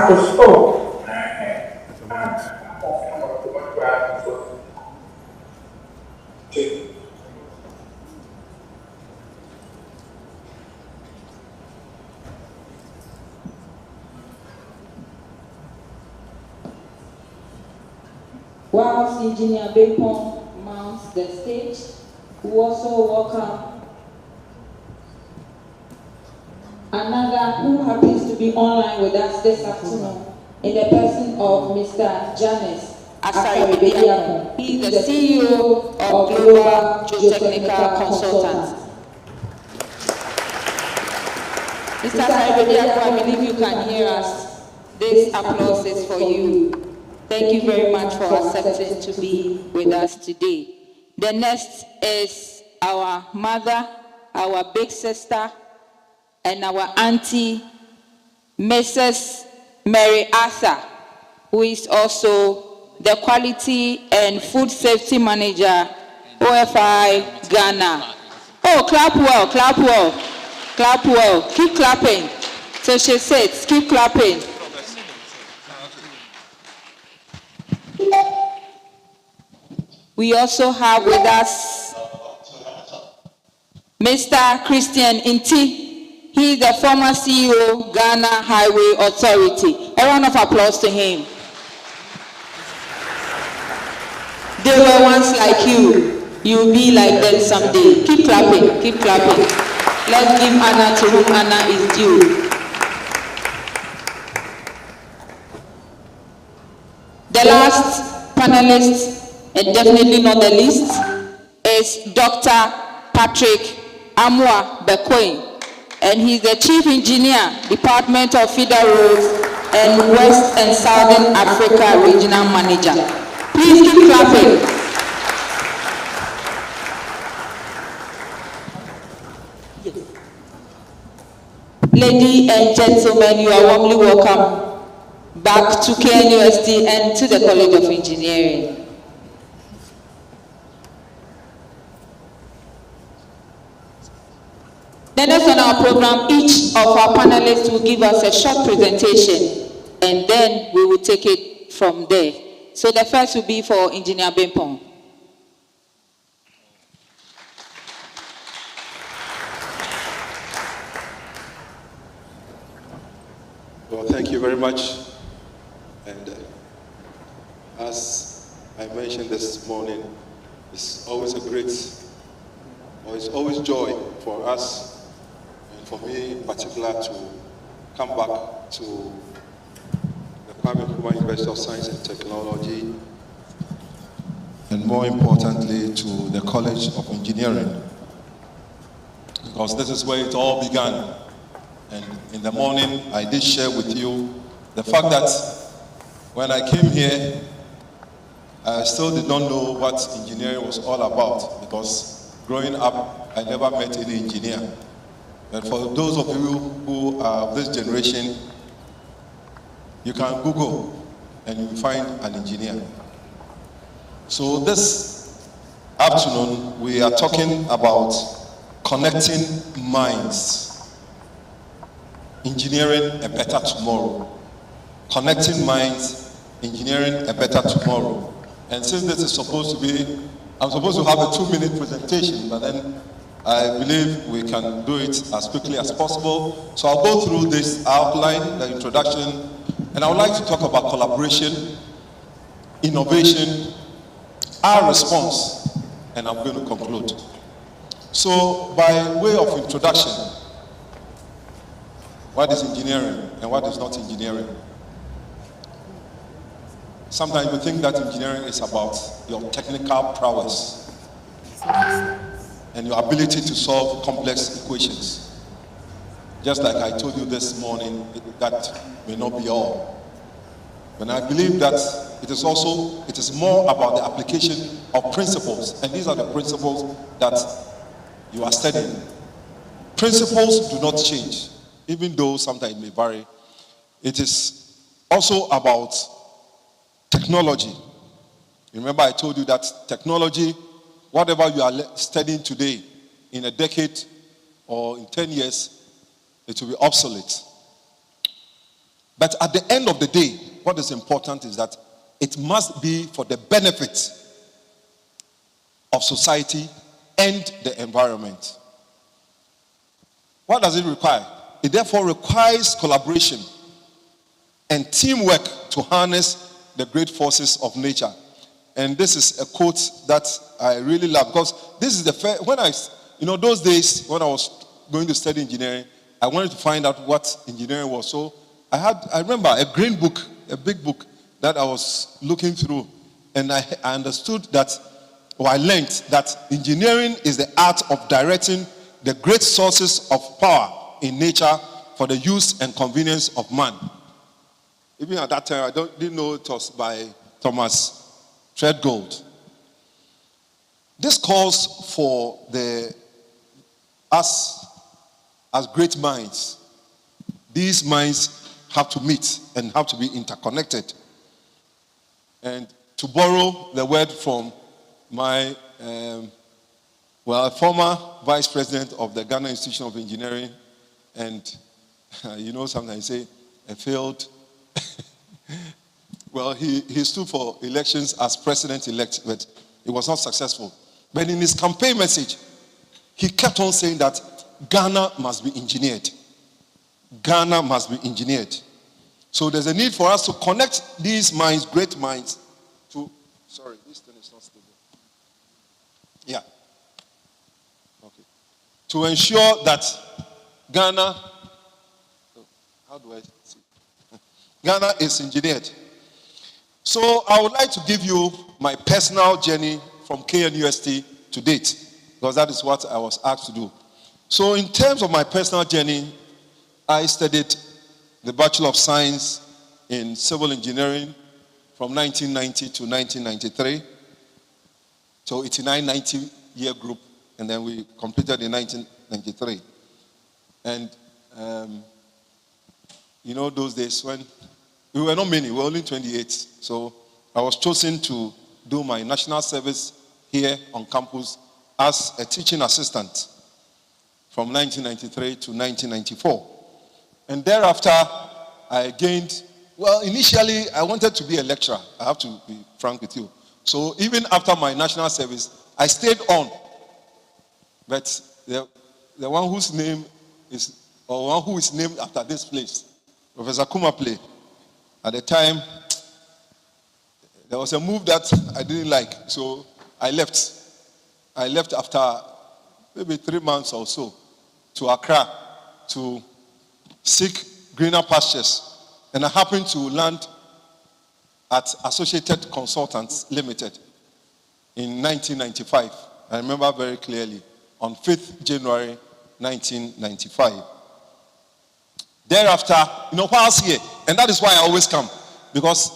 as a store. Whilst Engineer Bepon mounts the stage, we also welcome another who happens to be online with us this afternoon in the person of Mr. Janice Asari. He is the CEO of Global Geotechnical Consultants. Mr. Asari, I believe you can hear us. This applause is for you. Thank you very much for accepting to be with us today. The next is our mother, our big sister, and our auntie, Mrs. Mary Arthur, who is also the Quality and Food Safety Manager, OFI Ghana. Oh, clap well, clap well, clap well. Keep clapping. So she sits, keep clapping. We also have with us Mr. Christian Inti. He is the former CEO, Ghana Highway Authority. A round of applause to him. They were once like you. You'll be like them someday. Keep clapping, keep clapping. Let's give honor to whom honor is due. The last panelist, and definitely not the least, is Dr. Patrick Amwa Bekoin, and he's the Chief Engineer, Department of Feeder Roads and West and Southern Africa Regional Manager. Please keep clapping. Ladies and gentlemen, you are warmly welcome back to KNUST and to the College of Engineering. The next on our program, each of our panelists will give us a short presentation, and then we will take it from there. So the first will be for Engineer Bempong. Well, thank you very much. And as I mentioned this morning, it's always it's always joy for us, and for me in particular, to come back to the Kwame Nkrumah University of Science and Technology, and more importantly, to the College of Engineering, because this is where it all began. And in the morning, I did share with you the fact that when I came here, I still did not know what engineering was all about, because growing up, I never met any engineer. But for those of you who are of this generation, you can Google and you will find an engineer. So this afternoon, we are talking about connecting minds. Engineering a better tomorrow. Connecting minds, engineering a better tomorrow. And since this is supposed to be, I'm supposed to have a 2-minute presentation, but then I believe we can do it as quickly as possible. So I'll go through this outline, the introduction, and I would like to talk about collaboration, innovation, our response, and I'm going to conclude. So by way of introduction, what is engineering and what is not engineering? Sometimes we think that engineering is about your technical prowess and your ability to solve complex equations. Just like I told you this morning, that may not be all. But I believe that it is more about the application of principles, and these are the principles that you are studying. Principles do not change, even though sometimes it may vary. It is also about technology. Remember I told you that technology, whatever you are studying today, in a decade or in 10 years, it will be obsolete. But at the end of the day, what is important is that it must be for the benefit of society and the environment. What does it require? It therefore requires collaboration and teamwork to harness the great forces of nature. And this is a quote that I really love, because this is the first, when those days when I was going to study engineering, I wanted to find out what engineering was. So I remember a green book, a big book that I was looking through, and I understood that, or I learned that engineering is the art of directing the great sources of power in nature for the use and convenience of man. Even at that time, I didn't know it was by Thomas Treadgold. This calls for us as great minds. These minds have to meet and have to be interconnected. And to borrow the word from my former vice president of the Ghana Institution of Engineering, and sometimes I say a failed. Well, he stood for elections as president-elect, but it was not successful. But in his campaign message, he kept on saying that Ghana must be engineered. Ghana must be engineered. So there's a need for us to connect these minds, great minds, to... Sorry, this thing is not stable. Yeah. Okay. To ensure that Ghana... How do I see? Ghana is engineered. So I would like to give you my personal journey from KNUST to date, because that is what I was asked to do. So in terms of my personal journey, I studied the Bachelor of Science in Civil Engineering from 1990 to 1993. So it's a 990 year group, and then we completed in 1993. And those days when we were not many, we were only 28. So I was chosen to do my national service here on campus as a teaching assistant from 1993 to 1994. And thereafter, I gained, initially I wanted to be a lecturer. I have to be frank with you. So even after my national service, I stayed on. But the one whose name is, or one who is named after this place, Professor KUMAPLAY, at the time, there was a move that I didn't like, so I left. I left after maybe 3 months or so to Accra to seek greener pastures. And I happened to land at Associated Consultants Limited in 1995. I remember very clearly, on 5th January 1995. Thereafter, whilst here, and that is why I always come, because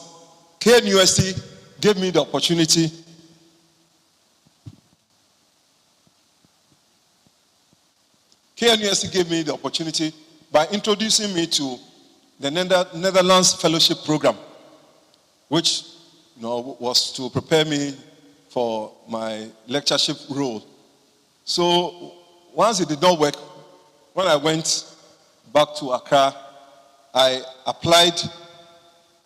KNUST gave me the opportunity by introducing me to the Netherlands Fellowship Program, which was to prepare me for my lectureship role. So once it did not work, when I went back to Accra, I applied.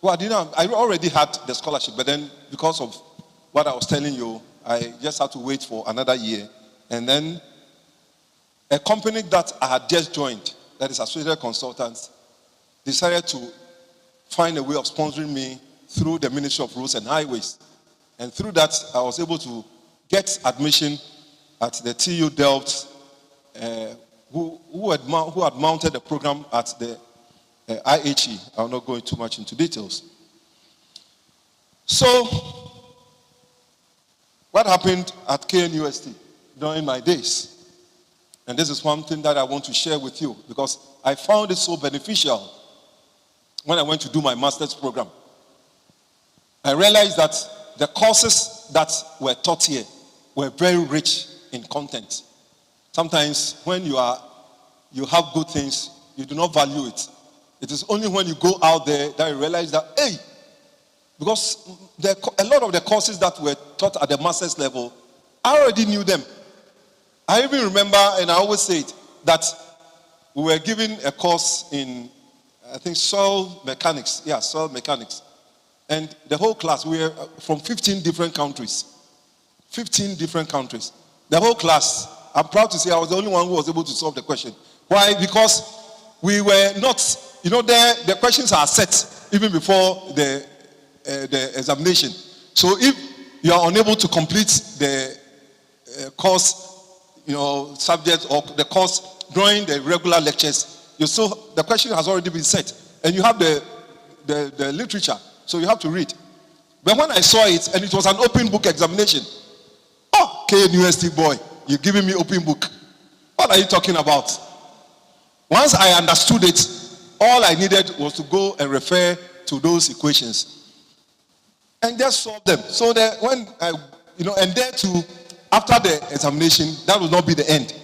I already had the scholarship, but then because of what I was telling you, I just had to wait for another year. And then a company that I had just joined, that is Associated Consultants, decided to find a way of sponsoring me through the Ministry of Roads and Highways. And through that, I was able to get admission at the TU Delft, who had mounted the program at the IHE. I'll not go too much into details. So, what happened at KNUST during my days? And this is one thing that I want to share with you, because I found it so beneficial when I went to do my master's program. I realized that the courses that were taught here were very rich in content. Sometimes when you have good things, you do not value it. It is only when you go out there that you realize that, hey, because a lot of the courses that were taught at the master's level, I already knew them. I even remember, and I always say it, that we were given a course in I think soil mechanics. Yeah, soil mechanics. And the whole class, we were from 15 different countries. 15 different countries. The whole class, I'm proud to say I was the only one who was able to solve the question. Why? Because we were not, the questions are set even before the examination. So if you are unable to complete the course, subject or the course during the regular lectures, the question has already been set. And you have the literature, so you have to read. But when I saw it, and it was an open book examination, oh, KNUST boy, you're giving me open book. What are you talking about? Once I understood it, all I needed was to go and refer to those equations and just solve them. So that when and there too, after the examination, that will not be the end.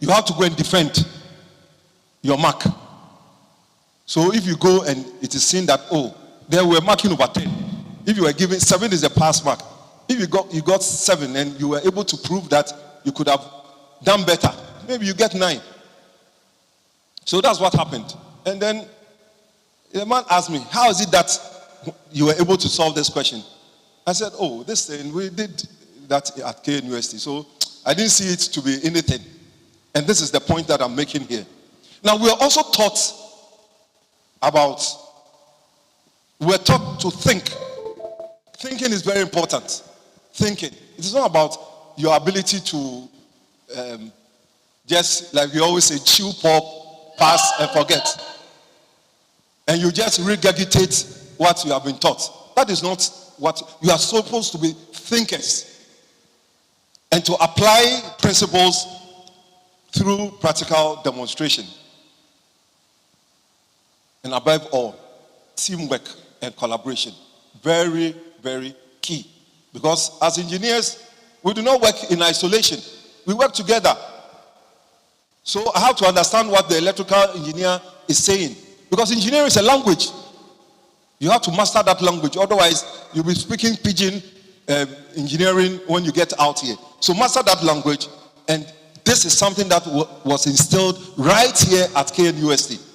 You have to go and defend your mark. So if you go and it is seen that, oh, they were marking over 10. If you were given 7 is a pass mark. If you got 7 and you were able to prove that you could have done better, maybe you get 9. So that's what happened. And then the man asked me, how is it that you were able to solve this question? I said, oh, this thing, we did that at KNUST. So I didn't see it to be anything. And this is the point that I'm making here. Now, we are also taught we're taught to think. Thinking is very important. Thinking. It is not about your ability to just, like we always say, chew, pop, pass, and forget. And you just regurgitate what you have been taught. That is not what you are supposed to be thinkers. And to apply principles through practical demonstration. And above all, teamwork and collaboration. Very, very key. Because as engineers, we do not work in isolation. We work together. So I have to understand what the electrical engineer is saying. Because engineering is a language. You have to master that language. Otherwise, you'll be speaking pidgin engineering when you get out here. So master that language. And this is something that was instilled right here at KNUST.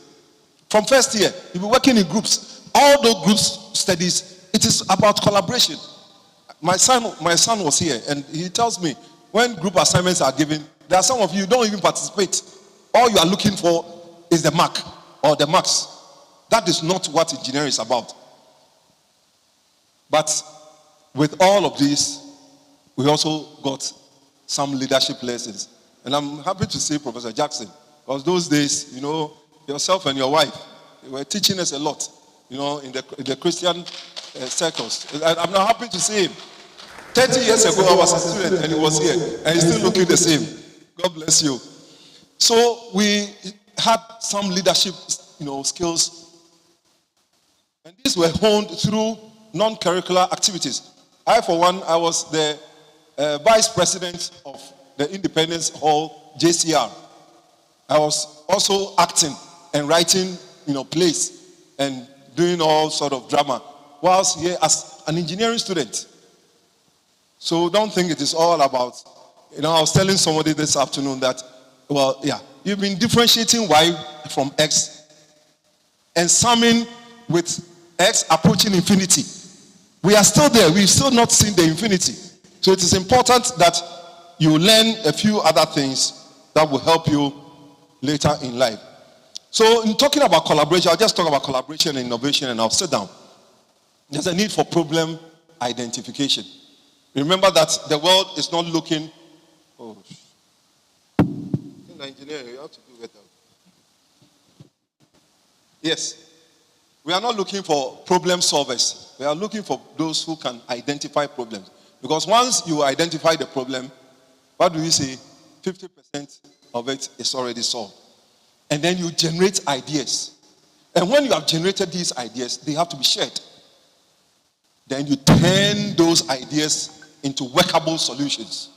From first year, you'll be working in groups. All those groups studies, it is about collaboration. My son was here, and he tells me, when group assignments are given, there are some of you who don't even participate. All you are looking for is the mark or the marks. That is not what engineering is about. But with all of this, we also got some leadership lessons. And I'm happy to say Professor Jackson, because those days, yourself and your wife, they were teaching us a lot, in the Christian circles. I'm now happy to see him. 30 years ago, I was a student and he was here, and he's still looking the same. God bless you. So we had some leadership, skills, and these were honed through non-curricular activities. I, for one, I was the vice president of the Independence Hall JCR. I was also acting and writing, plays and doing all sort of drama whilst here as an engineering student. So don't think it is all about, I was telling somebody this afternoon that, you've been differentiating Y from X and summing with X approaching infinity. We are still there. We've still not seen the infinity. So it is important that you learn a few other things that will help you later in life. So in talking about collaboration, I'll just talk about collaboration and innovation and I'll sit down. There's a need for problem identification. Remember that the world is not looking... In engineering, you have to do better. Yes. We are not looking for problem solvers. We are looking for those who can identify problems. Because once you identify the problem, what do we say? 50% of it is already solved. And then you generate ideas. And when you have generated these ideas, they have to be shared. Then you turn those ideas into workable solutions.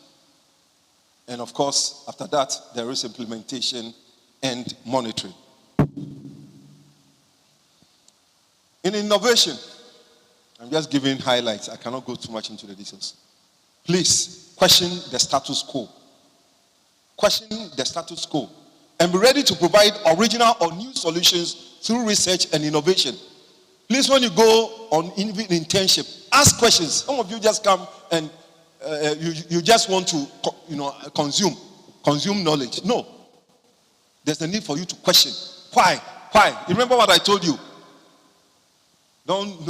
And of course, after that, there is implementation and monitoring. In innovation, I'm just giving highlights. I cannot go too much into the details. Please question the status quo. Question the status quo. and be ready to provide original or new solutions through research and innovation. Please, when you go on internship, ask questions. Some of you just come and you just want to, consume knowledge. No. There's a need for you to question. Why? You remember what I told you? Don't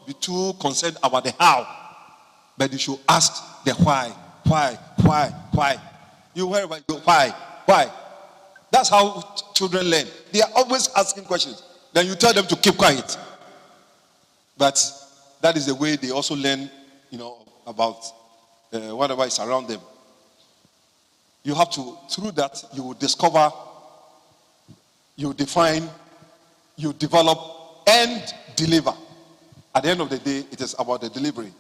be too concerned about the how, but you should ask the why. You wherever you go, why? That's how children learn. They are always asking questions. Then you tell them to keep quiet. But that is the way they also learn, about whatever is around them. You have to, through that, you will discover, you define, you develop, and deliver. At the end of the day, it is about the delivery.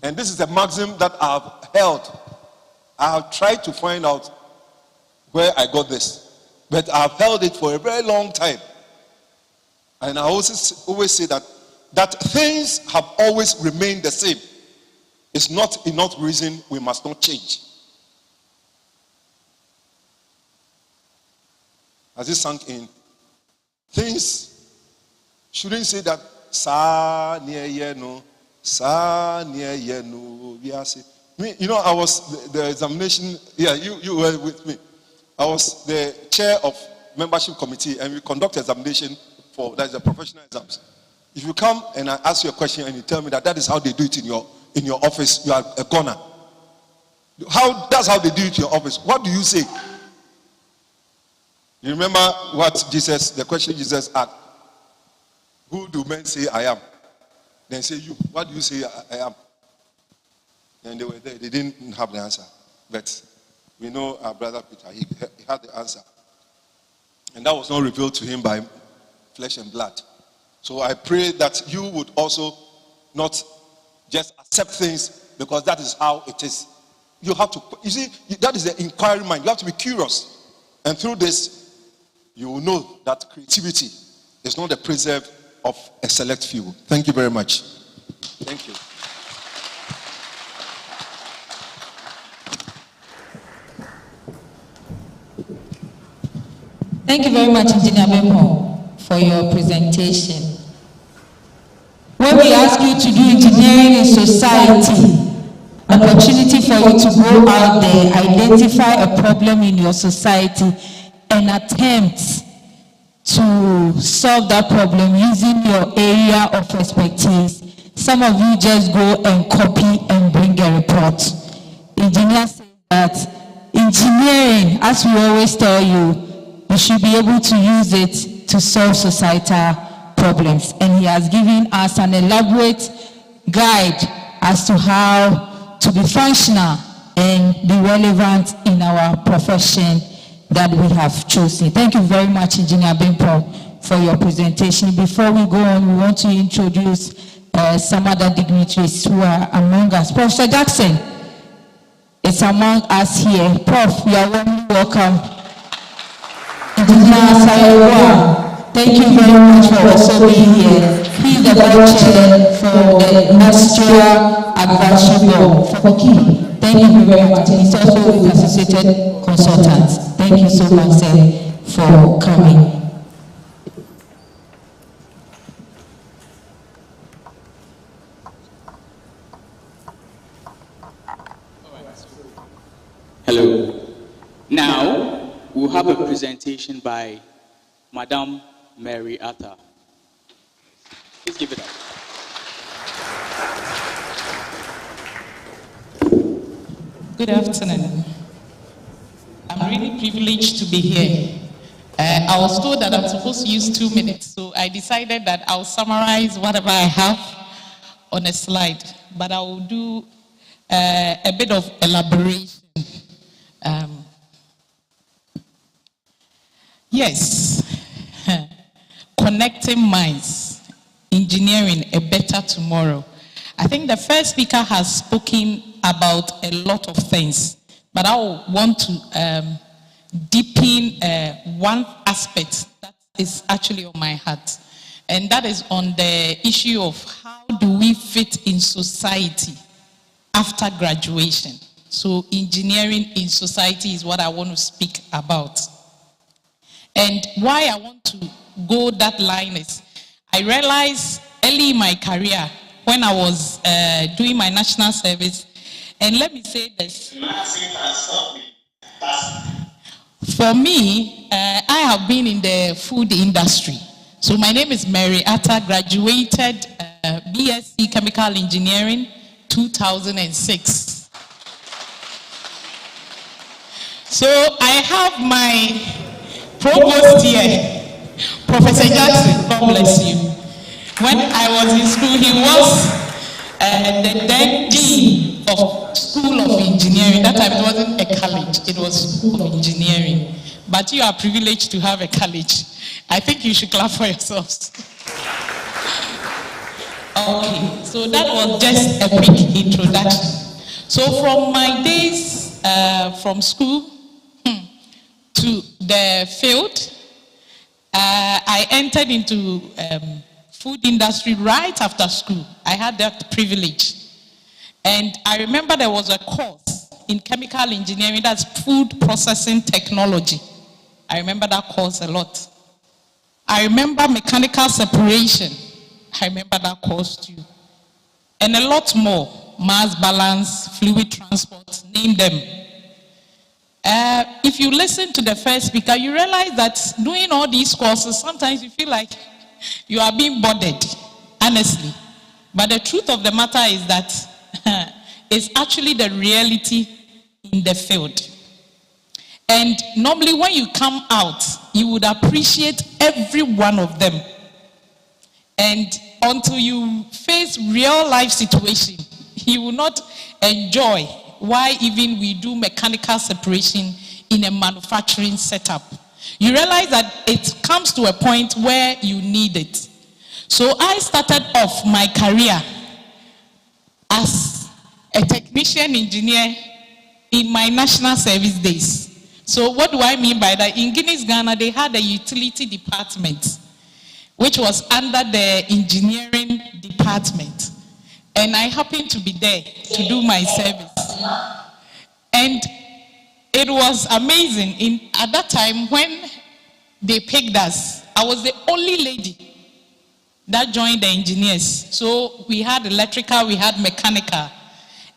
And this is a maxim that I have held. I have tried to find out where I got this, but I have held it for a very long time. And I always say that things have always remained the same. It's not enough reason we must not change. As it sunk in, things shouldn't say that sa near yeno, sa near yeno. I was the examination. Yeah, you were with me. I was the chair of membership committee, and we conduct examination for the professional exams. If you come and I ask you a question and you tell me that is how they do it in your office, you are a goner. That's how they do it in your office. What do you say? You remember the question Jesus asked? Who do men say I am? Then say you. What do you say I am? And they were there. They didn't have the answer. But we know our brother Peter, he had the answer. And that was not revealed to him by flesh and blood. So I pray that you would also not just accept things because that is how it is. You have to, that is the inquiry mind. You have to be curious. And through this, you will know that creativity is not the preserve of a select few. Thank you very much. Thank you. Thank you very much, Engineer Bempo, for your presentation. When we ask you to do engineering in society, an opportunity for you to go out there, identify a problem in your society, and attempt to solve that problem using your area of expertise. Some of you just go and copy and bring a report. Engineers say that engineering, as we always tell you, you should be able to use it to solve societal problems. And he has given us an elaborate guide as to how to be functional and be relevant in our profession that we have chosen. Thank you very much, Engineer Bempo, for your presentation. Before we go on, we want to introduce some other dignitaries who are among us. Professor Jackson is among us here. Prof, you are warmly welcome. Engineer Sayewa, thank you very much for also being here. He is the board chair for the Industrial Advisory Board for KEY. Thank you very much. And he's also with Associated Consultants. Thank you so much, sir, for coming. Hello. Now, we'll have a presentation by Madame Mary Atta. Please give it up. Good afternoon. I'm really privileged to be here. I was told that I'm supposed to use 2 minutes, so I decided that I'll summarize whatever I have on a slide, but I will do a bit of elaboration. Yes, connecting minds, engineering a better tomorrow. I think the first speaker has spoken about a lot of things, but I want to deepen one aspect that is actually on my heart, and that is on the issue of how do we fit in society after graduation. So engineering in society is what I want to speak about. And why I want to go that line is, I realized early in my career when I was doing my national service, and let me say this. For me, I have been in the food industry. So my name is Mary Atta, graduated BSc Chemical Engineering 2006. So I have my provost here, Professor Jackson, God bless you. When I was in school, he was the then dean of School of Engineering. That time it wasn't a college, it was School of Engineering. But you are privileged to have a college. I think you should clap for yourselves. Okay, so that was just a quick introduction. So from my days from school to the field, I entered into food industry right after school. I had that privilege. And I remember there was a course in chemical engineering, that's food processing technology. I remember that course a lot. I remember mechanical separation. I remember that course too. And a lot more, mass balance, fluid transport, name them. If you listen to the first speaker, you realize that doing all these courses, sometimes you feel like you are being bothered, honestly. But the truth of the matter is that it's actually the reality in the field. And normally when you come out, you would appreciate every one of them. And until you face real life situation, you will not enjoy why even we do mechanical separation in a manufacturing setup. You realize that it comes to a point where you need it. So I started off my career as a technician engineer in my national service days. So what do I mean by that? In Guinness, Ghana, they had a utility department, which was under the engineering department. And I happened to be there to do my service. And it was amazing. At that time, when they picked us, I was the only lady that joined the engineers. So we had electrical, we had mechanical.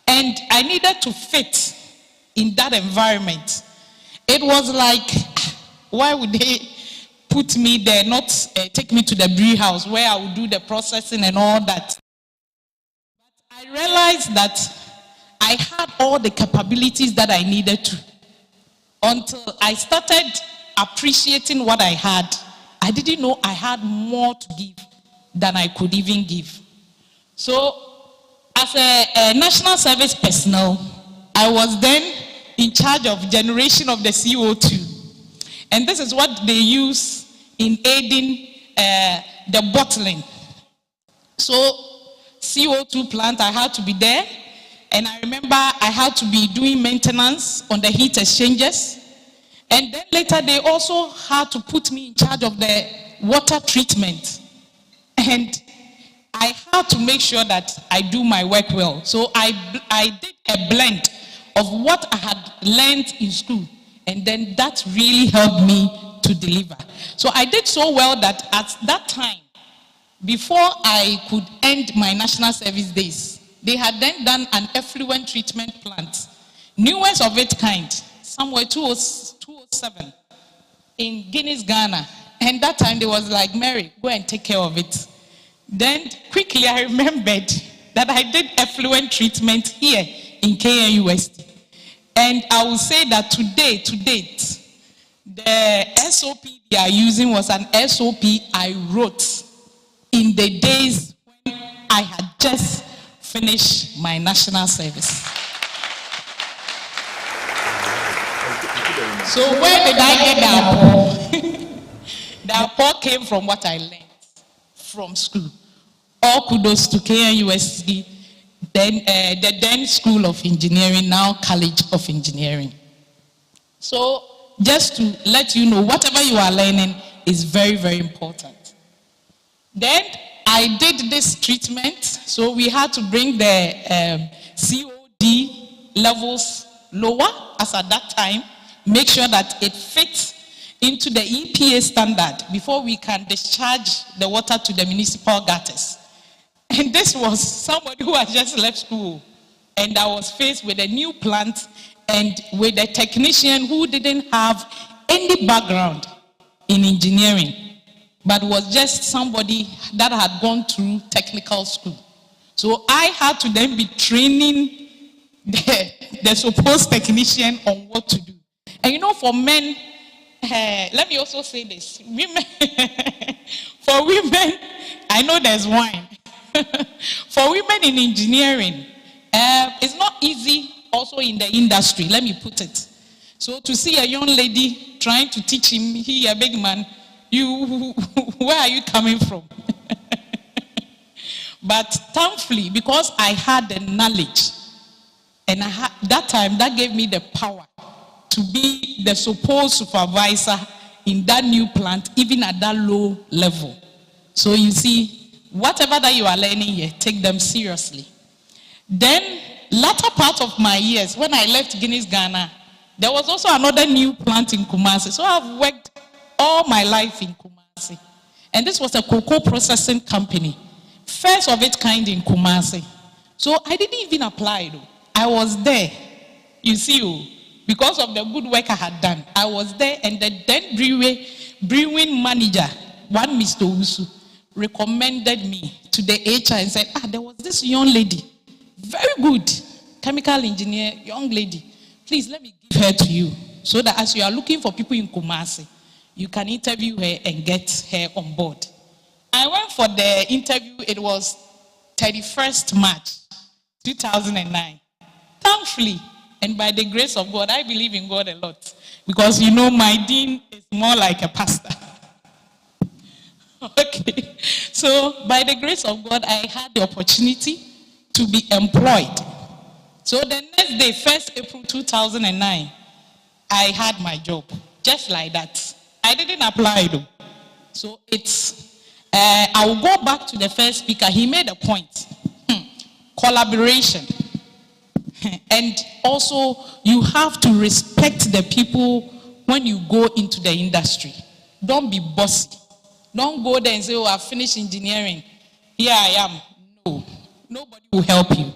And I needed to fit in that environment. It was like, why would they put me there, not take me to the brew house where I would do the processing and all that? But I realized that I had all the capabilities that I needed to. Until I started appreciating what I had, I didn't know I had more to give than I could even give. So, as a national service personnel, I was then in charge of generation of the CO2. And this is what they use in aiding the bottling. So, CO2 plant, I had to be there. And I remember I had to be doing maintenance on the heat exchangers. And then later they also had to put me in charge of the water treatment. And I had to make sure that I do my work well. So I did a blend of what I had learned in school. And then that really helped me to deliver. So I did so well that at that time, before I could end my national service days, they had then done an effluent treatment plant, newest of its kind, somewhere 207 in Guinness, Ghana. And that time they was like, Mary, go and take care of it. Then quickly I remembered that I did effluent treatment here in KNUST. And I will say that to date, the SOP they are using was an SOP I wrote in the days when I had just finished my national service. So where did I get the apport? The apport came from what I learned from school. All kudos to KNUST, then the then School of Engineering, now College of Engineering. So just to let you know, whatever you are learning is very, very important. Then I did this treatment, so we had to bring the COD levels lower as at that time, make sure that it fits into the EPA standard before we can discharge the water to the municipal gutters. And this was somebody who had just left school, and I was faced with a new plant and with a technician who didn't have any background in engineering, but was just somebody that had gone through technical school. So I had to then be training the supposed technician on what to do. And you know, for men, let me also say this. Women, for women, I know there's wine. For women in engineering, it's not easy also in the industry, let me put it. So to see a young lady trying to teach him, he a big man, you, where are you coming from? But thankfully, because I had the knowledge, and that time, that gave me the power to be the supposed supervisor in that new plant, even at that low level. So you see, whatever that you are learning here, take them seriously. Then, latter part of my years, when I left Guinness, Ghana, there was also another new plant in Kumasi. So I've worked all my life in Kumasi. And this was a cocoa processing company, first of its kind in Kumasi. So I didn't even apply though. I was there. You see, because of the good work I had done, I was there, and the then brewing manager, one Mr. Usu, recommended me to the HR and said, there was this young lady, very good chemical engineer, young lady. Please let me give her to you, so that as you are looking for people in Kumasi, you can interview her and get her on board. I went for the interview. It was 31st March 2009. Thankfully, and by the grace of God, I believe in God a lot, because you know my dean is more like a pastor. Okay, so by the grace of God, I had the opportunity to be employed. So the next day, 1st April 2009, I had my job, just like that. I didn't apply though. So it's, I will go back to the first speaker. He made a point. Collaboration. And also, you have to respect the people when you go into the industry. Don't be bossy. Don't go there and say, I've finished engineering. Here I am. No. Nobody will help you.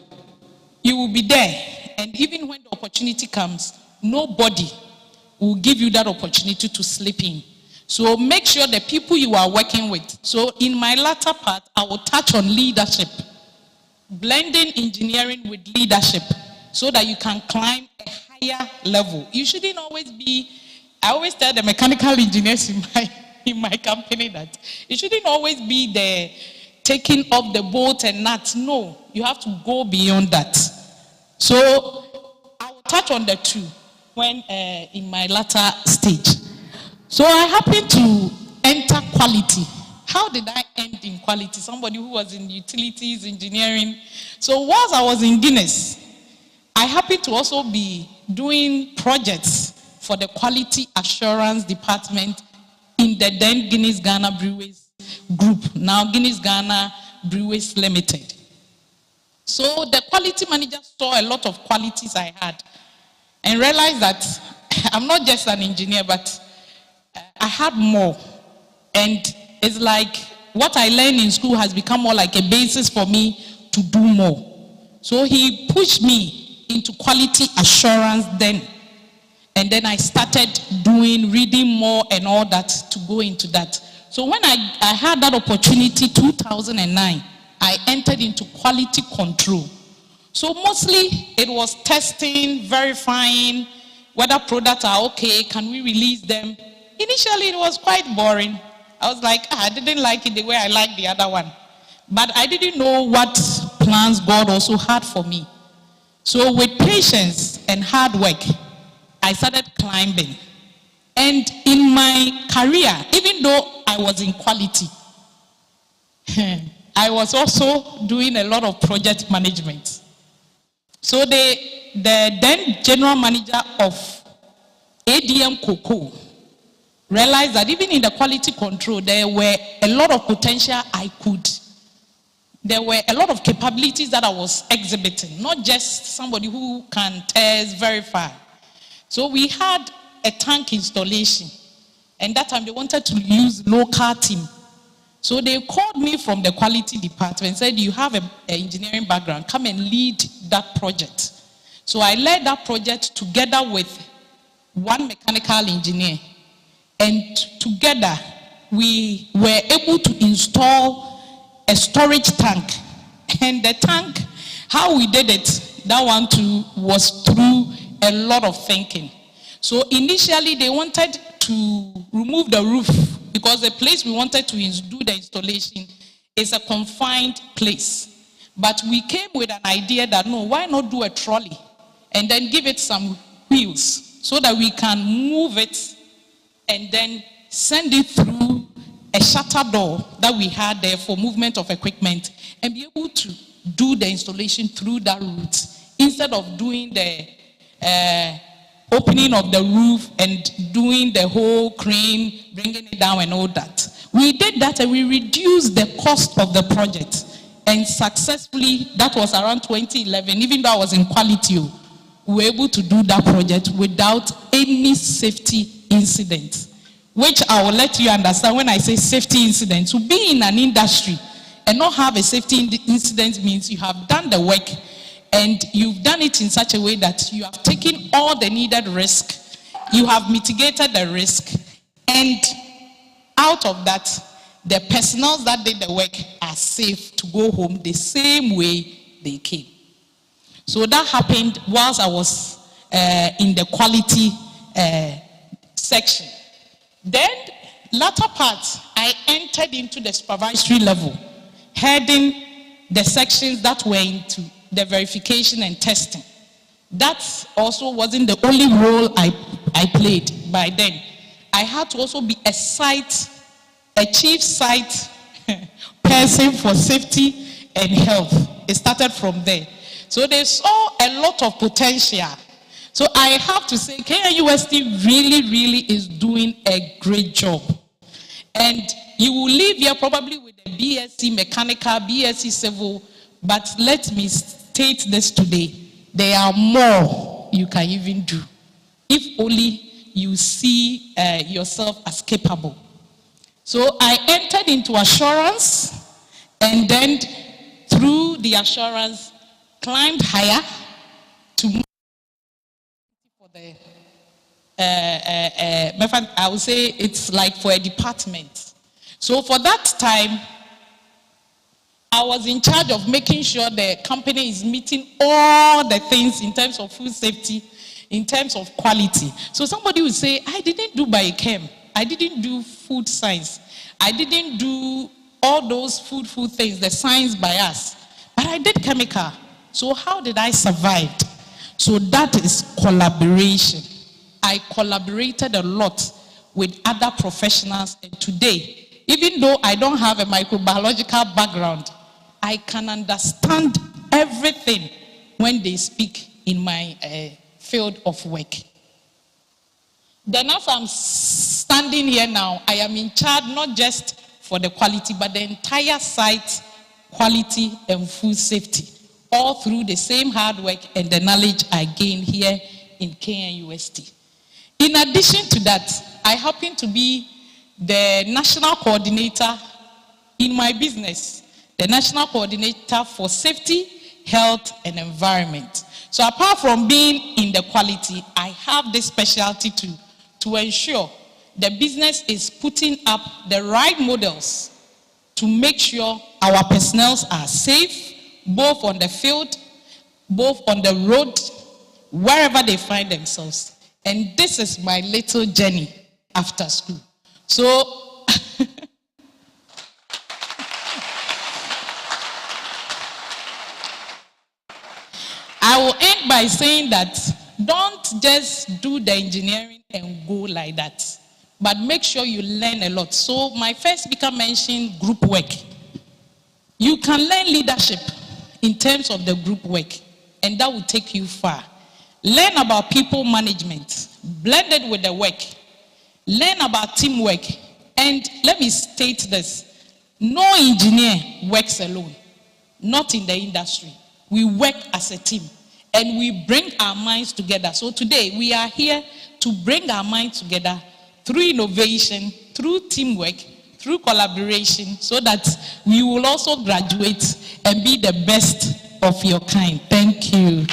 You will be there. And even when the opportunity comes, nobody will give you that opportunity to slip in. So make sure the people you are working with. So in my latter part, I will touch on leadership. Blending engineering with leadership, so that you can climb a higher level. You shouldn't always be, I always tell the mechanical engineers in my company that it shouldn't always be the taking up the bolt and nuts. No, you have to go beyond that. So I will touch on the two when in my latter stage. So I happened to enter quality. How did I end in quality? Somebody who was in utilities, engineering. So whilst I was in Guinness, I happened to also be doing projects for the quality assurance department in the then Guinness Ghana Breweries Group, now Guinness Ghana Breweries Limited. So the quality manager saw a lot of qualities I had and realized that I'm not just an engineer, but I had more. And it's like what I learned in school has become more like a basis for me to do more. So he pushed me into quality assurance then. And then I started reading more and all that to go into that. So when I had that opportunity, 2009, I entered into quality control. So mostly it was testing, verifying whether products are okay, can we release them. Initially it was quite boring. I was like, I didn't like it the way I liked the other one. But I didn't know what plans God also had for me. So with patience and hard work, I started climbing. And in my career, even though I was in quality, I was also doing a lot of project management. So the then general manager of ADM Cocoa realized that even in the quality control, there were a lot of potential I could there were a lot of capabilities that I was exhibiting, not just somebody who can test, verify. So we had a tank installation, and that time they wanted to use local team. So they called me from the quality department and said, you have an engineering background, come and lead that project. So I led that project together with one mechanical engineer, and together we were able to install a storage tank. And the tank, how we did it, that one too was through a lot of thinking. So initially they wanted to remove the roof because the place we wanted to do the installation is a confined place. But we came with an idea that no, why not do a trolley and then give it some wheels so that we can move it and then send it through a shutter door that we had there for movement of equipment and be able to do the installation through that route instead of doing the opening of the roof and doing the whole crane, bringing it down and all that. We did that and we reduced the cost of the project, and successfully, that was around 2011, even though I was in quality, we were able to do that project without any safety incident, which I will let you understand when I say safety incident. To be in an industry and not have a safety incident means you have done the work and you've done it in such a way that you have taken all the needed risk, you have mitigated the risk, and out of that, the personnel that did the work are safe to go home the same way they came. So that happened whilst I was in the quality section. Then, latter part, I entered into the supervisory level, heading the sections that were into the verification and testing. That also wasn't the only role I played by then. I had to also be a chief site person for safety and health. It started from there. So they saw a lot of potential. So I have to say, KNUST really is doing a great job. And you will leave here probably with a BSc Mechanical, BSc Civil, but let me state this today. There are more you can even do, if only you see yourself as capable. So I entered into assurance, and then through the assurance, climbed higher to move for the, I would say it's like for a department. So for that time, I was in charge of making sure the company is meeting all the things in terms of food safety, in terms of quality. So somebody would say, I didn't do biochem, I didn't do food science, I didn't do all those food things, the science by us, but I did chemical. So how did I survive? So that is collaboration. I collaborated a lot with other professionals, and today, even though I don't have a microbiological background, I can understand everything when they speak in my field of work. Then as I'm standing here now, I am in charge not just for the quality, but the entire site quality and food safety, all through the same hard work and the knowledge I gained here in KNUST. In addition to that, I happen to be the national coordinator in my business, the national coordinator for safety, health, and environment. So apart from being in the quality, I have this specialty to ensure the business is putting up the right models to make sure our personnel are safe, both on the field, both on the road, wherever they find themselves. And this is my little journey after school. So, I will end by saying that don't just do the engineering and go like that, but make sure you learn a lot. So my first speaker mentioned group work. You can learn leadership in terms of the group work, and that will take you far. Learn about people management, blend it with the work. Learn about teamwork. And let me state this, no engineer works alone. not in the industry. We work as a team and we bring our minds together. So today we are here to bring our minds together through innovation, through teamwork, through collaboration, so that we will also graduate and be the best of your kind. Thank you.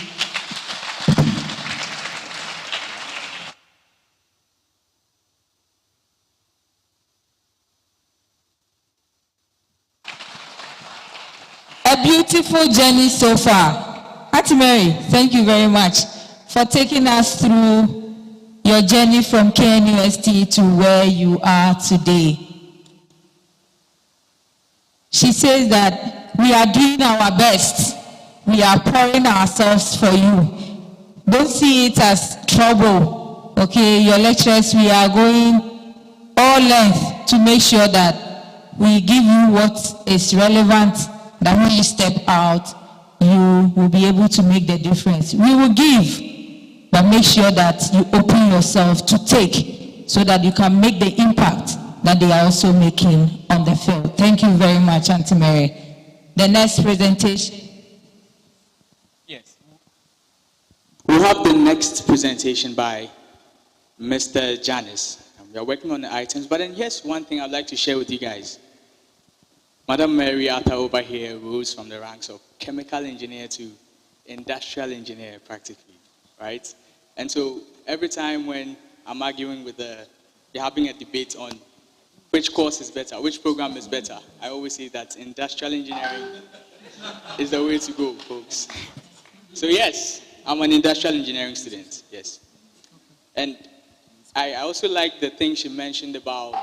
A beautiful journey so far. Auntie Mary, thank you very much for taking us through your journey from KNUST to where you are today. She says that we are doing our best. We are pouring ourselves for you. Don't see it as trouble. Okay, your lecturers, we are going all length to make sure that we give you what is relevant, that when you step out, you will be able to make the difference. We will give, but make sure that you open yourself to take so that you can make the impact that they are also making on the field. Thank you very much, Auntie Mary. The next presentation. Yes. We'll have the next presentation by Mr. Janice. We are working on the items, but then here's one thing I'd like to share with you guys. Madam Mary Arthur over here rose from the ranks of chemical engineer to industrial engineer practically, right? And so every time when I'm arguing with we're having a debate on which course is better, which program is better, I always say that industrial engineering is the way to go, folks. So yes, I'm an industrial engineering student, yes. And I also like the thing she mentioned about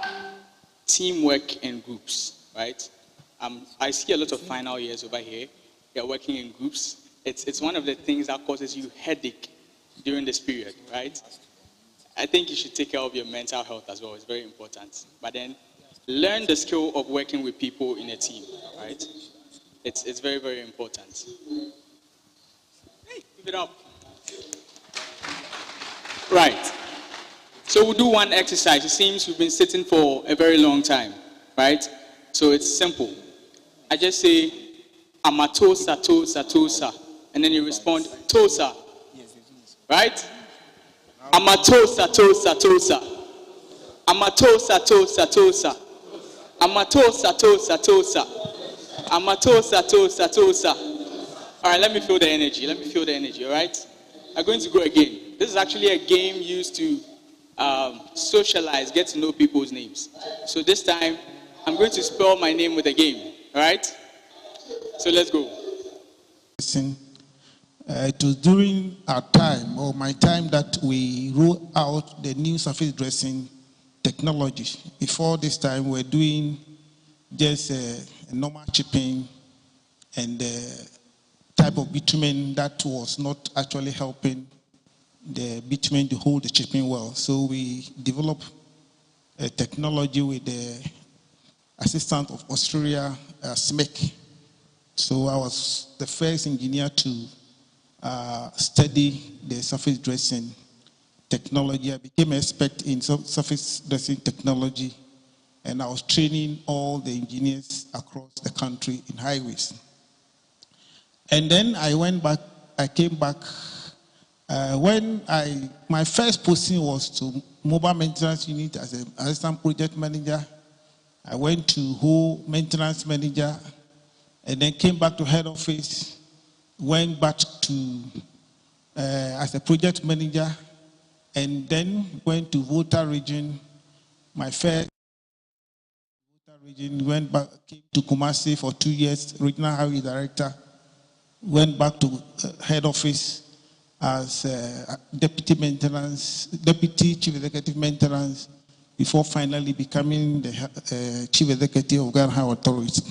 teamwork in groups, right? I see a lot of final years over here. They're working in groups. It's one of the things that causes you headache during this period, right? I think you should take care of your mental health as well. It's very important. But then learn the skill of working with people in a team, right? It's very, very important. Hey, give it up. Right. So we'll do one exercise. It seems we've been sitting for a very long time, right? So it's simple. I just say, I'm a tosa, tosa, tosa. And then you respond, tosa. Right? I'm a tosa, tosa, tosa. I'm a tosa, tosa, tosa. I'm a tosa, tosa, tosa. I'm a tosa, tosa, tosa. All right, let me feel the energy. Let me feel the energy, all right? I'm going to go again. This is actually a game used to socialize, get to know people's names. So this time, I'm going to spell my name with a game, all right? So let's go. It was during our time, or my time, that we rolled out the new surface dressing technology. Before this time, we were doing just a normal chipping and type of bitumen that was not actually helping the bitumen to hold the chipping well. So we developed a technology with the assistant of Australia, SMEC. So I was the first engineer to study the surface dressing technology. I became an expert in surface dressing technology, and I was training all the engineers across the country in highways. And then I came back. My first posting was to mobile maintenance unit as an assistant project manager. I went to whole maintenance manager, and then came back to head office, went back to as a project manager, and then went to Volta region. My first Volta region, went back, came to Kumasi for 2 years, regional highway director, went back to head office as deputy chief executive maintenance, before finally becoming the chief executive of Ghana Highway Authority.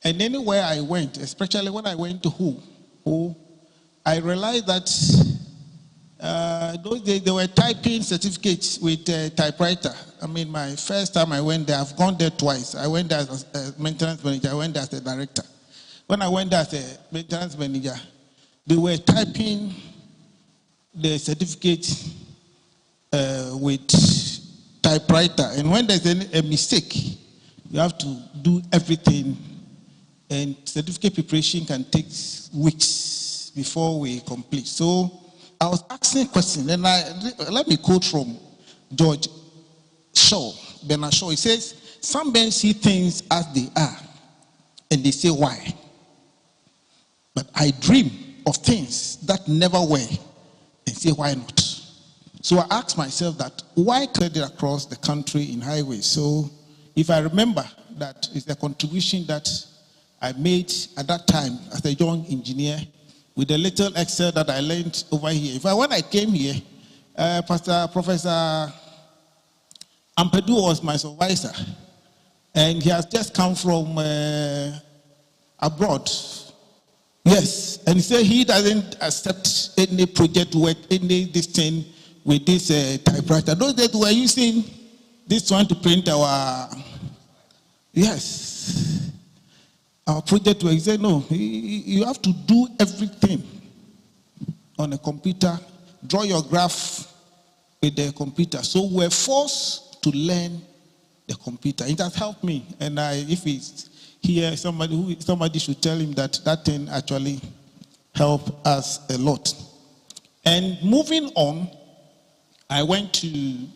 And anywhere I went, especially when I went to Who, I realized that those days they were typing certificates with a typewriter. I mean, my first time I went there, I've gone there twice. I went there as a maintenance manager, I went there as a director. When I went there as a maintenance manager, they were typing the certificate with typewriter. And when there's a mistake, you have to do everything and certificate preparation can take weeks before we complete. So I was asking questions, and let me quote from George Shaw, Bernard Shaw. He says, some men see things as they are, and they say why. But I dream of things that never were, and say why not. So I asked myself that, why cleared it across the country in highways? So if I remember, that is the contribution that I made at that time as a young engineer with the little Excel that I learned over here. In fact, when I came here, Professor Ampadu was my supervisor, and he has just come from abroad. Yes, and he said he doesn't accept any project work, any this thing with this typewriter. Those days we were using this one to print our, yes, our project work. He said, no, you have to do everything on a computer, draw your graph with the computer. So we're forced to learn the computer. It has helped me, and if it's here, somebody should tell him that thing actually helped us a lot. And moving on, I went to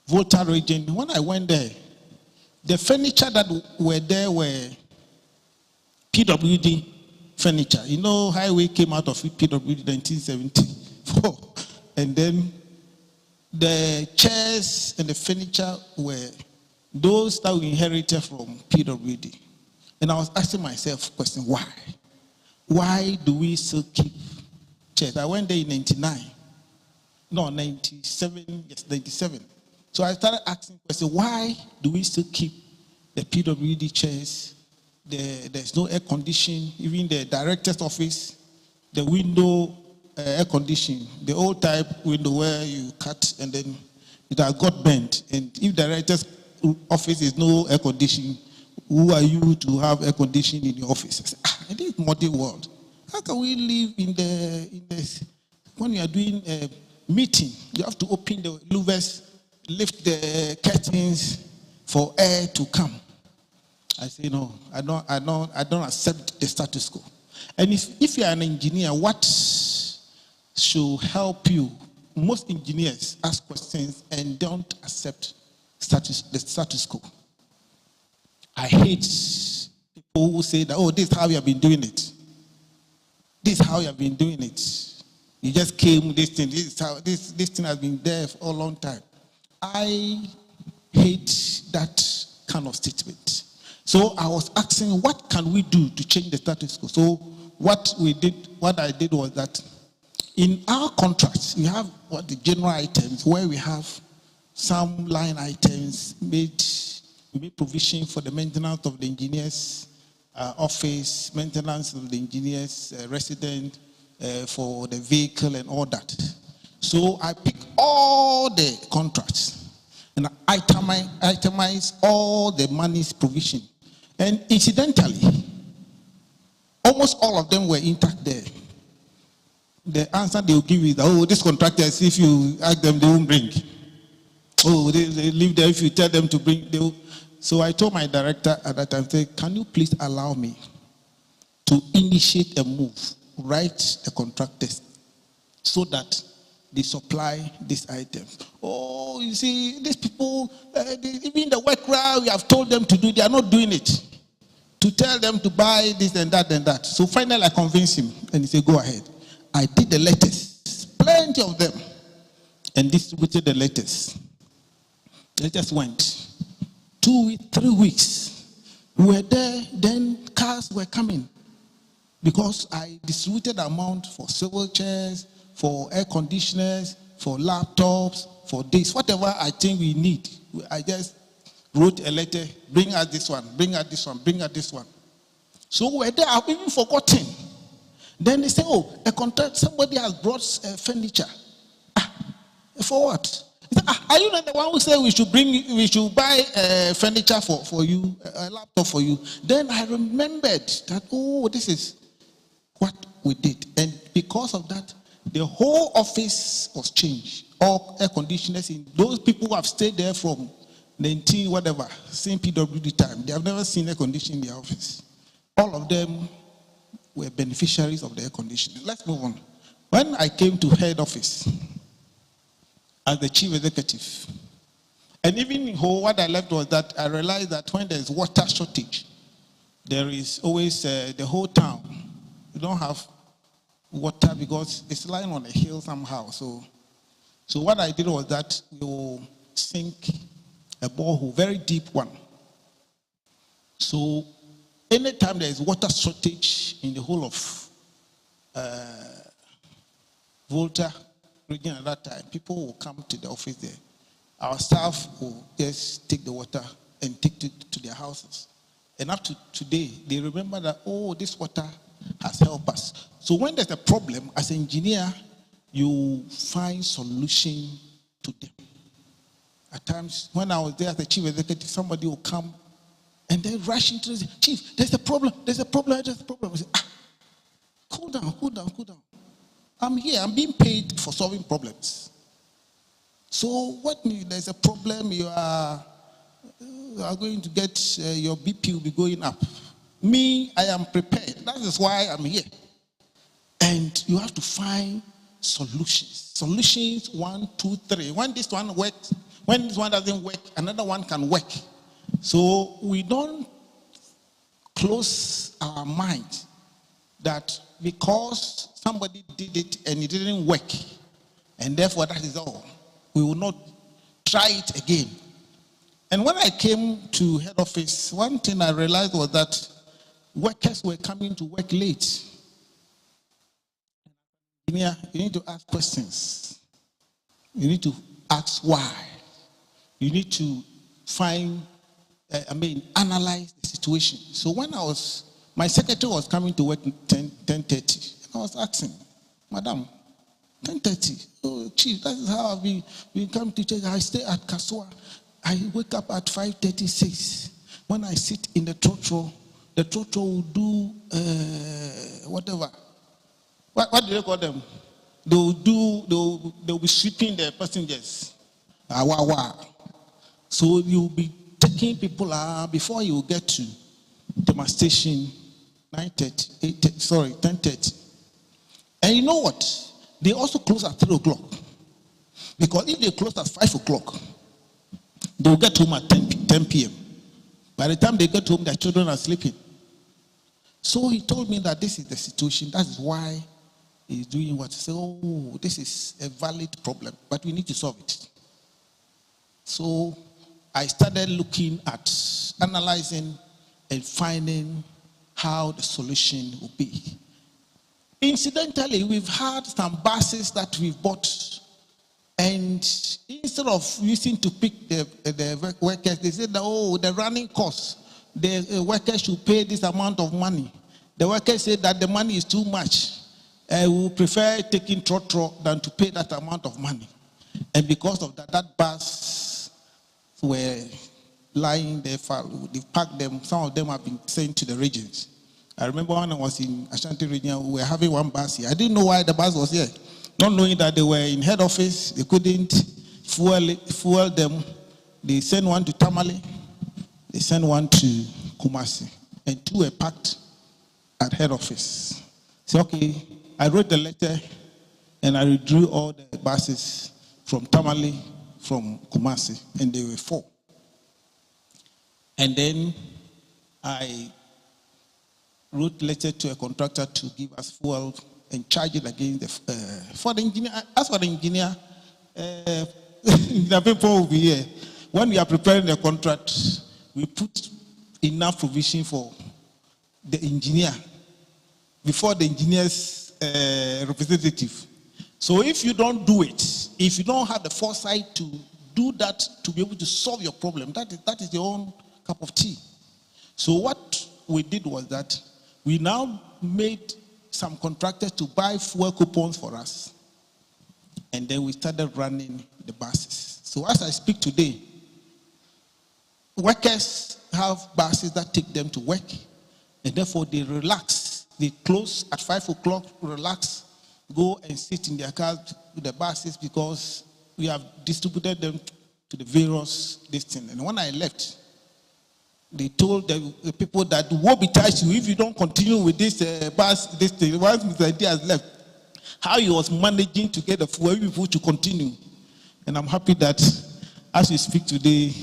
Volta region. When I went there, the furniture that were there were PWD furniture. You know, highway came out of PWD 1974. And then the chairs and the furniture were those that we inherited from PWD. And I was asking myself a question, why? Why do we still keep chairs? I went there in 99. No, 97, yes, 97. So I started asking questions, why do we still keep the PWD chairs? There's no air conditioning, even the director's office, the window air conditioning, the old type window where you cut and then it has got bent. And if the director's office is no air conditioning, who are you to have air conditioning in your office? I said, in this modern world, how can we live in the when you are doing a meeting, you have to open the louvers, lift the curtains for air to come. I say, no, I don't accept the status quo. And if you are an engineer, what should help you? Most engineers ask questions and don't accept the status quo. I hate people who say that, oh, this is how you have been doing it. This is how you have been doing it. You just came, this thing has been there for a long time. I hate that kind of statement. So I was asking, what can we do to change the status quo? So what I did was that in our contracts, we have the general items where we have some line items made provision for the maintenance of the engineer's office, maintenance of the engineer's resident, for the vehicle and all that. So I picked all the contracts and I itemized all the money's provision. And incidentally, almost all of them were intact there. The answer they will give is, oh, these contractors, if you ask them, they won't bring. Oh, they live there. If you tell them to bring, they will. So I told my director at that time, say, can you please allow me to initiate a move, write the contractors so that they supply these items. Oh, you see, these people, even the worker we have told them to do, they are not doing it. To tell them to buy this and that and that. So finally I convinced him and he said, go ahead. I did the letters, plenty of them, and distributed the letters. They just went. 2 weeks, 3 weeks. We were there, then cars were coming. Because I distributed the amount for swivel chairs, for air conditioners, for laptops, for this, whatever I think we need. I just wrote a letter, bring us this one, bring us this one, bring us this one. So we were there, I've even forgotten. Then they say, oh, a contract, somebody has brought furniture. For what? Are you not the one who said we should buy furniture for you, a laptop for you? Then I remembered that, oh, this is what we did. And because of that, the whole office was changed. All air conditioners, in those people who have stayed there from 19 whatever, same PWD time, they have never seen air conditioning in their office. All of them were beneficiaries of the air conditioning. Let's move on. When I came to head office as the chief executive, and even what I left was that I realized that when there's water shortage, there is always the whole town. You don't have water because it's lying on a hill somehow. So what I did was that we will sink a borehole, very deep one. So anytime there is water shortage in the whole of Volta region at that time, people will come to the office there. Our staff will just take the water and take it to their houses. And up to today, they remember that, oh, this water has helped us. So when there's a problem, as an engineer, you find solution to them. At times, when I was there as the chief executive, somebody will come and then rush into the chief, there's a problem, there's a problem, there's a problem. I say, cool down, cool down, cool down. I'm here, I'm being paid for solving problems. So what there's a problem, you are going to get, your BP will be going up. Me, I am prepared. That is why I'm here. And you have to find solutions. Solutions 1, 2, 3. When this one works, when this one doesn't work, another one can work. So we don't close our mind that because somebody did it and it didn't work, and therefore that is all. We will not try it again. And when I came to head office, one thing I realized was that workers were coming to work late. You need to ask questions. You need to ask why. You need to analyze the situation. So when my secretary was coming to work at 10:30, and I was asking, Madam, 10:30, oh, chief, that is how we come to church. I stay at Kasua. I wake up at 5:36. When I sit in the trotro will do whatever. What do they call them? They'll be sweeping the passengers. So you'll be taking people before you get to the station 10:30. And you know what? They also close at 3 o'clock. Because if they close at 5 o'clock, they'll get home at 10 p.m. By the time they get home, their children are sleeping. So he told me that this is the situation. That is why he's doing what he said. Oh, this is a valid problem, but we need to solve it. So I started looking at analyzing and finding how the solution will be. Incidentally, we've had some buses that we've bought, and instead of using to pick the workers, they said that, oh, the running costs, the workers should pay this amount of money. The workers said that the money is too much. We would prefer taking trotro than to pay that amount of money. And because of that bus were lying there, they packed them. Some of them have been sent to the regions. I remember when I was in Ashanti region, we were having one bus here. I didn't know why the bus was here. Not knowing that they were in head office, they couldn't fuel them. They sent one to Tamale, they sent one to Kumasi, and 2 were packed at head office. So, okay, I wrote the letter and I withdrew all the buses from Tamale, from Kumasi, and there were 4. And then I wrote a letter to a contractor to give us fuel and charge it against for the engineer. As for the engineer, the people will be here. When we are preparing the contract, we put enough provision for the engineer before the engineer's representative. So if you don't do it, if you don't have the foresight to do that to be able to solve your problem, that is your own cup of tea. So what we did was that we now made some contractors to buy fuel coupons for us. And then we started running the buses. So as I speak today, workers have buses that take them to work, and therefore they relax. They close at 5 o'clock, relax, go and sit in their cars with the buses because we have distributed them to the various destinies. And when I left, they told the people that will be touched you if you don't continue with this bus, this thing. Once Mr. Idea has left, how he was managing to get the fuel people to continue. And I'm happy that as we speak today,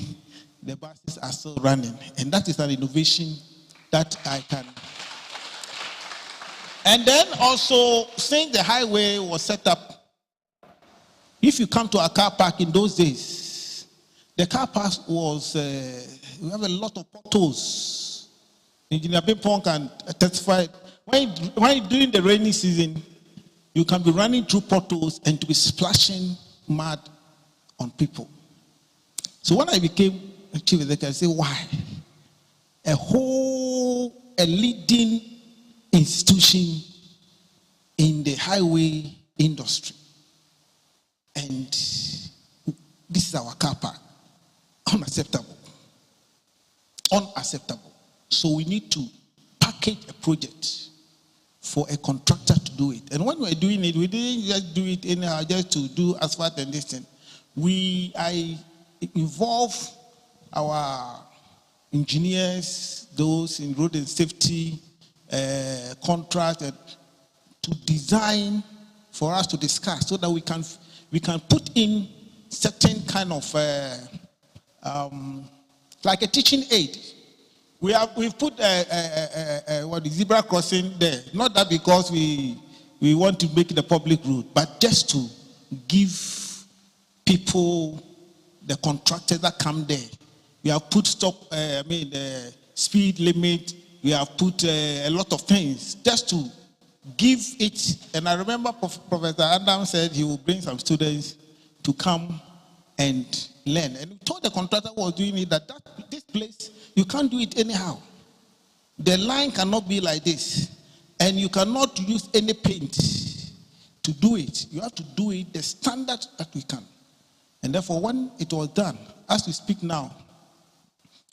the buses are still running. And that is an innovation that I can. And then also, since the highway was set up, if you come to a car park in those days, the car park was, we have a lot of potholes. Engineer Bimpong can testify. When during the rainy season, you can be running through potholes and to be splashing mud on people. So when I became chief executive, I said, why? A leading institution in the highway industry. And this is our car park. Unacceptable. Unacceptable. So we need to package a project for a contractor to do it. And when we were doing it, we didn't just do it anyhow, just to do asphalt and this thing. I involve our engineers, those in road and safety, contract, to design for us to discuss so that we can put in certain kind of like a teaching aid. We've put what is zebra crossing there. Not that because we want to make it a public road, but just to give people, the contractors that come there. We have put speed limit. We have put a lot of things just to give it. And I remember Professor Adam said he will bring some students to come and learn. And we told the contractor who was doing it that this place, you can't do it anyhow. The line cannot be like this. And you cannot use any paint to do it. You have to do it the standard that we can. And therefore, when it was done, as we speak now,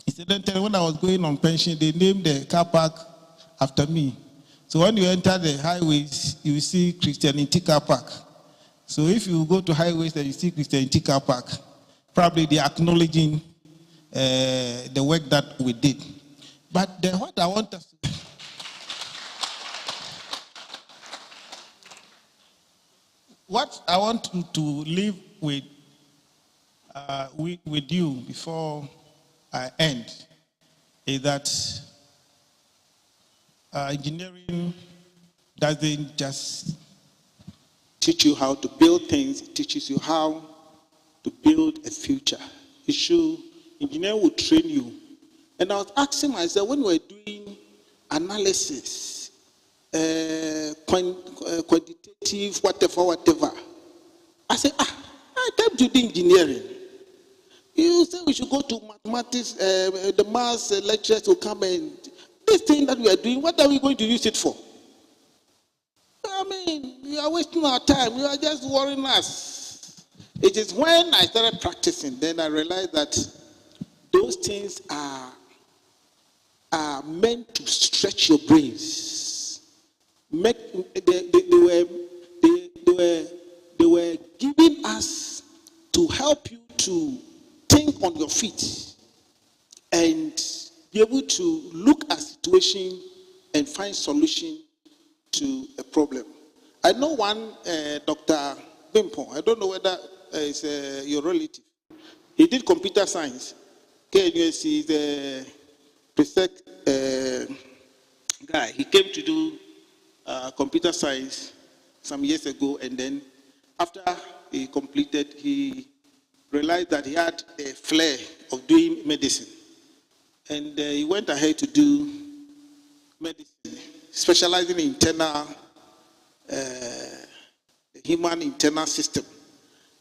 incidentally, when I was going on pension, they named the car park after me. So when you enter the highways, you will see Christianity car park. So if you go to highways and you see Christianity car park, probably they are acknowledging the work that we did. But what I want us to what I want to leave with you before I end is that engineering doesn't just teach you how to build things, it teaches you how to build a future. Engineering will train you. And I was asking myself, when we were doing analysis, quantitative, whatever, I said, I came to do engineering. You say we should go to mathematics, the maths lecturers will come and this thing that we are doing, what are we going to use it for? I mean, you are wasting our time. You are just worrying us. It is when I started practicing, then I realized that those things are meant to stretch your brains. They were giving us to help you to think on your feet and be able to look at situation and find solution to a problem. I know one Dr. Bimpong. I don't know whether it's your relative. He did computer science. KNUST is a research guy. He came to do computer science some years ago, and then after he completed, he realized that he had a flair of doing medicine. And he went ahead to do medicine, specializing in human internal system.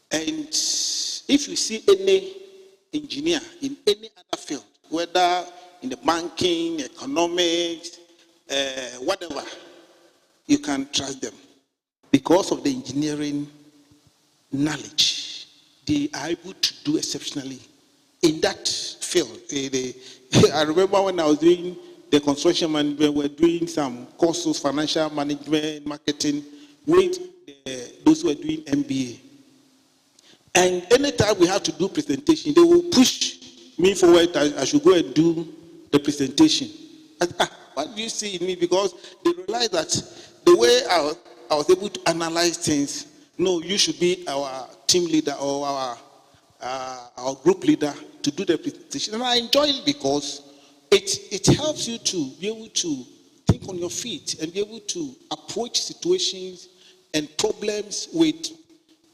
And if you see any engineer in any other field, whether in the banking, economics, whatever, you can trust them. Because of the engineering knowledge, they are able to do exceptionally in that field. I remember when I was doing the construction management, we were doing some courses, financial management, marketing, with those who were doing MBA. And anytime we have to do presentation, they will push me forward. I should go and do the presentation. What do you see in me? Because they realized that the way I was able to analyze things, no, you should be our team leader or our group leader to do the presentation. And I enjoy it because it helps you to be able to think on your feet and be able to approach situations and problems with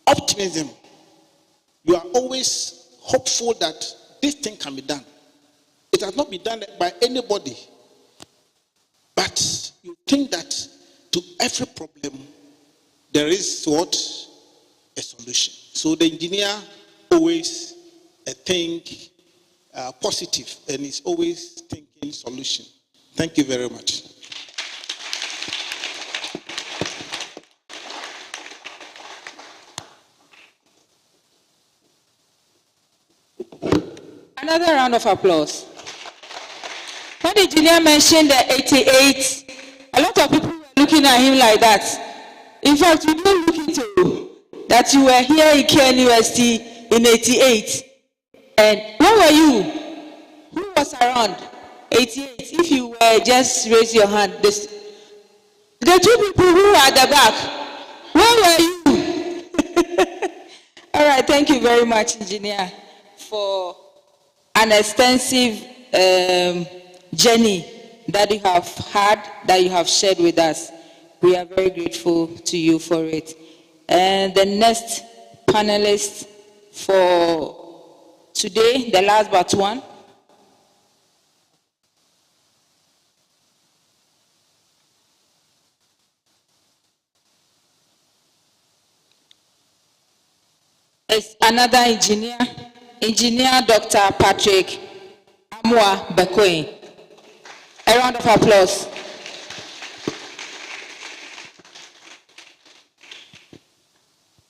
optimism. You are always hopeful that this thing can be done. It has not been done by anybody. But you think that to every problem, there is what? A solution. So the engineer always think positive and is always thinking solution. Thank you very much. Another round of applause. When the engineer mentioned the 88, a lot of people were looking at him like that. In fact, we didn't look into that you were here in KNUST in 88. And where were you? Who was around? 88. If you were, just raise your hand. The two people who were at the back, where were you? All right, thank you very much, engineer, for an extensive journey that you have had, that you have shared with us. We are very grateful to you for it. And the next panelist for today, the last but one. Is another engineer, Engineer Dr. Patrick Amwa Bekoe. A round of applause.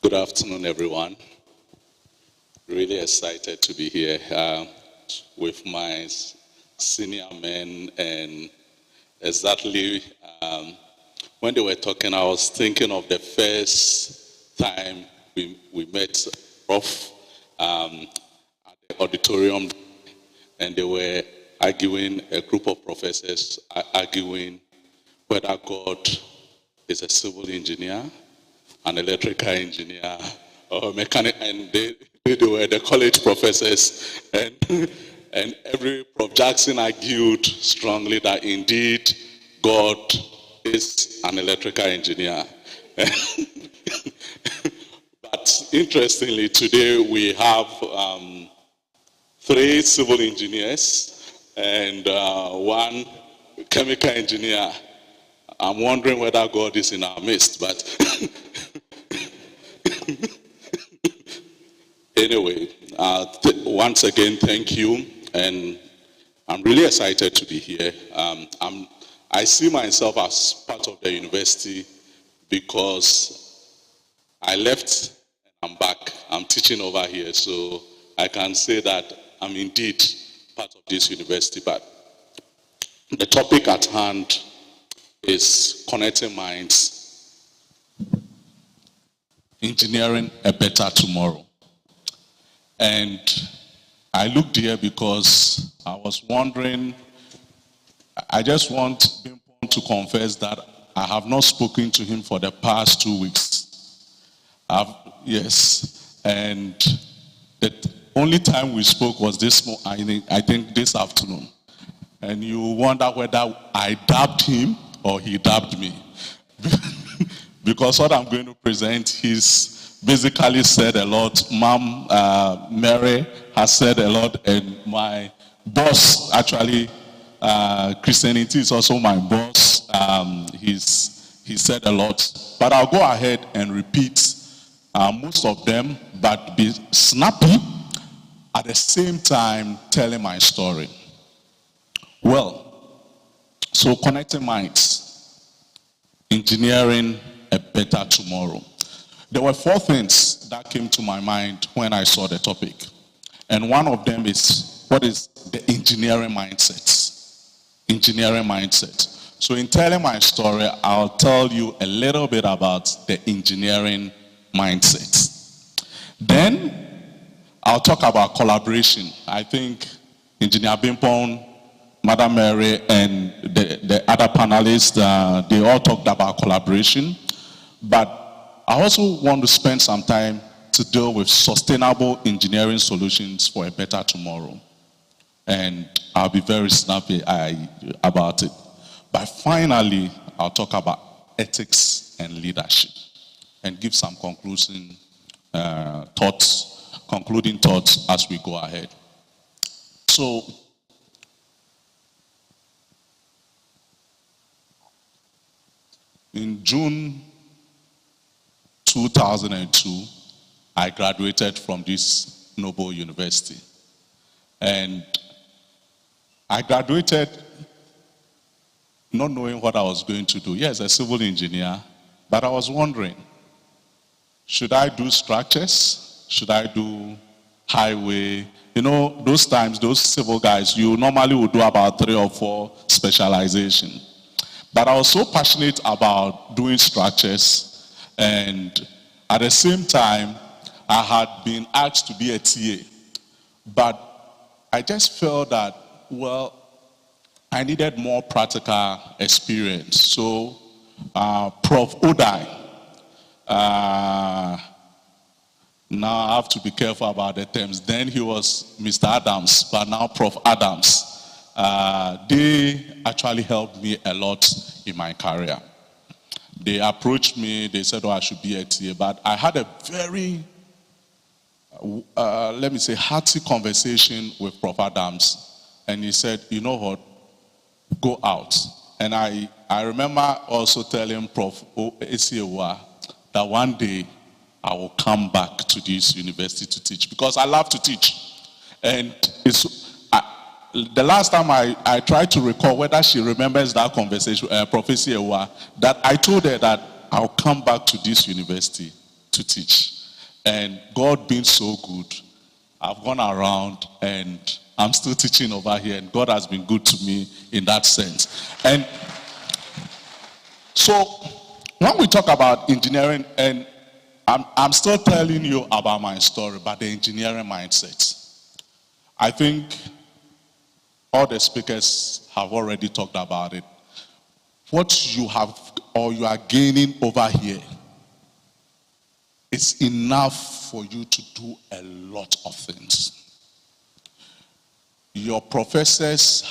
Good afternoon, everyone. Really excited to be here with my senior men, and exactly when they were talking, I was thinking of the first time we met Prof at the auditorium, and they were arguing, a group of professors arguing whether God is a civil engineer, an electrical engineer, or a mechanic, and they were the college professors, and every Prof Jackson argued strongly that indeed God is an electrical engineer. But interestingly, today we have 3 civil engineers and 1 chemical engineer. I'm wondering whether God is in our midst, but anyway, once again, thank you, and I'm really excited to be here. I see myself as part of the university because I left and I'm back. I'm teaching over here, so I can say that I'm indeed part of this university. But the topic at hand is connecting minds, engineering a better tomorrow. And I looked here because I was wondering, I just want Bimpon to confess that I have not spoken to him for the past 2 weeks. Yes, and the only time we spoke was I think this afternoon. And you wonder whether I dabbed him or he dabbed me. Because what I'm going to present, he's basically said a lot. Mom, Mary has said a lot, and my boss, actually, Christianity is also my boss. He said a lot. But I'll go ahead and repeat most of them, but be snappy at the same time telling my story. Well, so connecting minds, engineering a better tomorrow. There were 4 things that came to my mind when I saw the topic. And one of them is, what is the engineering mindset? Engineering mindset. So in telling my story, I'll tell you a little bit about the engineering mindset. Then I'll talk about collaboration. I think Engineer Bimpon Madam Mary and the other panelists, they all talked about collaboration. But I also want to spend some time to deal with sustainable engineering solutions for a better tomorrow. And I'll be very snappy about it. But finally, I'll talk about ethics and leadership and give some concluding thoughts as we go ahead. So, in June 2002, I graduated from this noble university. And I graduated not knowing what I was going to do. Yes, a civil engineer, but I was wondering, should I do structures? Should I do highway? You know, those times, those civil guys, you normally would do about 3 or 4 specialization. But I was so passionate about doing structures, and at the same time, I had been asked to be a TA. But I just felt that, well, I needed more practical experience. So, Prof. Odai, now I have to be careful about the terms. Then he was Mr. Adams, but now Prof. Adams. They actually helped me a lot in my career. They approached me, they said, oh, I should be a TA, but I had a very, let me say, hearty conversation with Prof. Adams, and he said, you know what, go out. And I remember also telling Prof. Esiewa that one day I will come back to this university to teach, because I love to teach. And the last time I tried to recall whether she remembers that conversation, Prof. Esiewa, that I told her that I'll come back to this university to teach. And God being so good, I've gone around and I'm still teaching over here, and God has been good to me in that sense. And so when we talk about engineering, and I'm still telling you about my story, but the engineering mindset, I think all the speakers have already talked about it. What you have or you are gaining over here is enough for you to do a lot of things. Your professors